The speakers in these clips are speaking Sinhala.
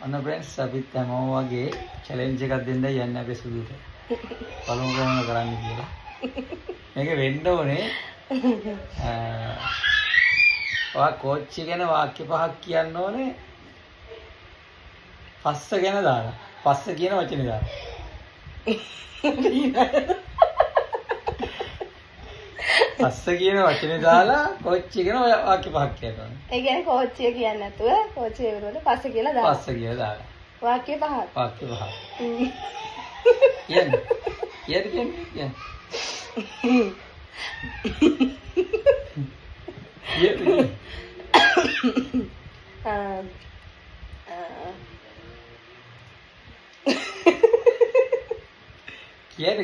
අන්න friends අපිත් හැමෝම වගේ challenge එකක් දෙන්නයි යන්නේ අපේ සුදුට. බලමු කොහොමද කරන්නේ කියලා. මේක වෙන්න ඕනේ ඔයා කෝච්චි ගැන වාක්‍ය පහක් කියන්න ඕනේ. පස්ස ගැන දාලා. පස්ස කියන වචනේ දාලා. පස්ස කියන වචනේ දාලා කෝච්චි ගැන වාක්‍ය පහක් කියන්න ඕනේ. ඒ කියන්නේ කෝච්චිය කියන්නේ නැතුව කෝච්චිය වලට පස්ස කියලා දාලා. පස්ස කියලා දාලා. වාක්‍ය පහක්. වාක්‍ය පහක්. කියන්නේ. කියන්නේ.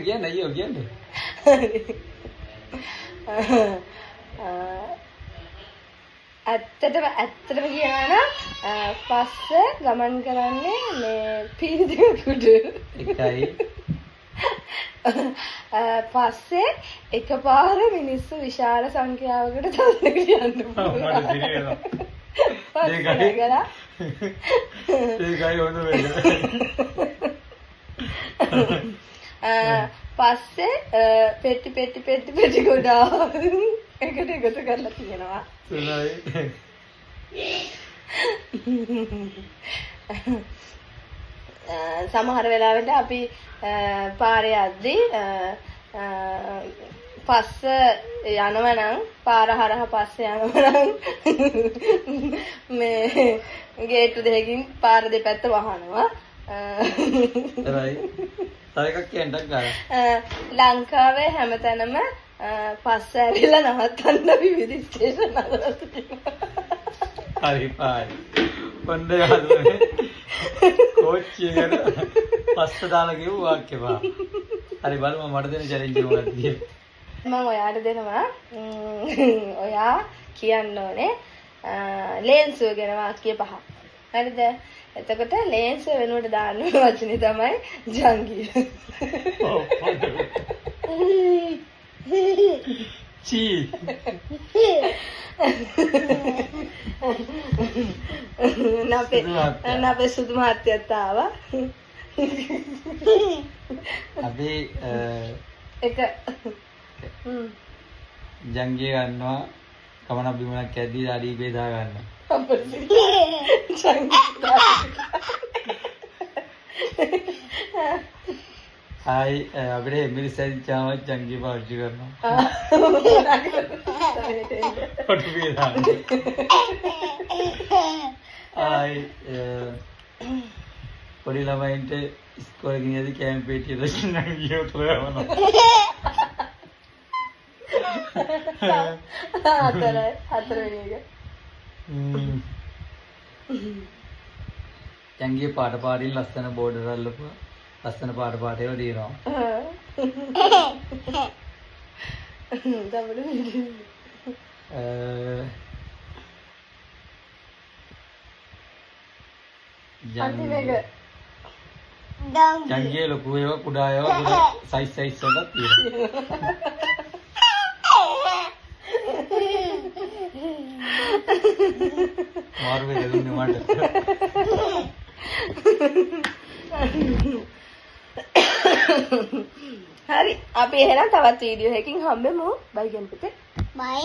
Kian ayo kian deh. ඇත්තටම කියනවා නම් පස්ස ගමන් කරන්නේ මේ පීඩිතෙකුට. එකයි. පස්සේ එකපාර මිනිස්සු විශාල සංඛ්‍යාවකට තවන්න කියන්න පුළුවන්. ඒකයි හොඳ වෙන්නේ. පස්සේ පෙට්ටි ගොඩාක් එකට එකතු කරලා තියෙනවා. සමහර වෙලාවට අපි පාරේ යද්දී පස්ස යනවනම් පාර හරහා පස්ස යනවනම් මේ ගේට්ටු දෙකකින් පාර දෙපැත්ත වහනවා. තව එකක් කියන්නත් ගන්න. ලංකාවේ හැමතැනම පස්ස ඇවිල්ලා නවත්තන්න විවිධ ස්ටේෂන් හදලා තියෙනවා. හරි පාරි. කොණ්ඩේ හදුනේ. කෝච්චිය ගැන පස්ස දාලා කිව්ව වාක්‍ය පහ. හරි බලමු මට දෙන චැලෙන්ජ් එක මොකක්ද කියලා. මම ඔයාට දෙනවා. ඔයා කියන්න ඕනේ ලේන්සුව ගැන වාක්‍ය පහ. හරිද? එතකොට ලේන්සුව වෙනුවට දාන්න වචනේ තමයි ජංගිය. චී. අපේ සුදු මහත්තයත් ආවා. අපි එක ජංගිය ගන්නවා කමනක් බිමනක් ඇද්දී ඩාඩි බේදා ගන්නවා. Hai, අපිට එම්බිරිසෙන් චාම ජංගිය පාවිච්චි කරනවා. පොඩි බේදා. Hai, පොඩි ළමයින්ට ඉස්කෝලේ ගියදී කැම්ප් එකේ ඉඳන් ගියෝ තෝරනවා. හතරවෙනි එක. ජංගිය පාටින් ලස්සන බෝඩර් අල්ලපුවා. ලස්සන පාට ඒවා දිනනවා. ජංගිය ලොකු ඒවා කුඩා ඒවා සයිස් වලට තියෙනවා. මාරු වෙලා ඉන්නේ මට. හරි අපි එහෙනම් තවත් වීඩියෝ එකකින් හම්බෙමු. බයි ගන් පුතේ. බයි.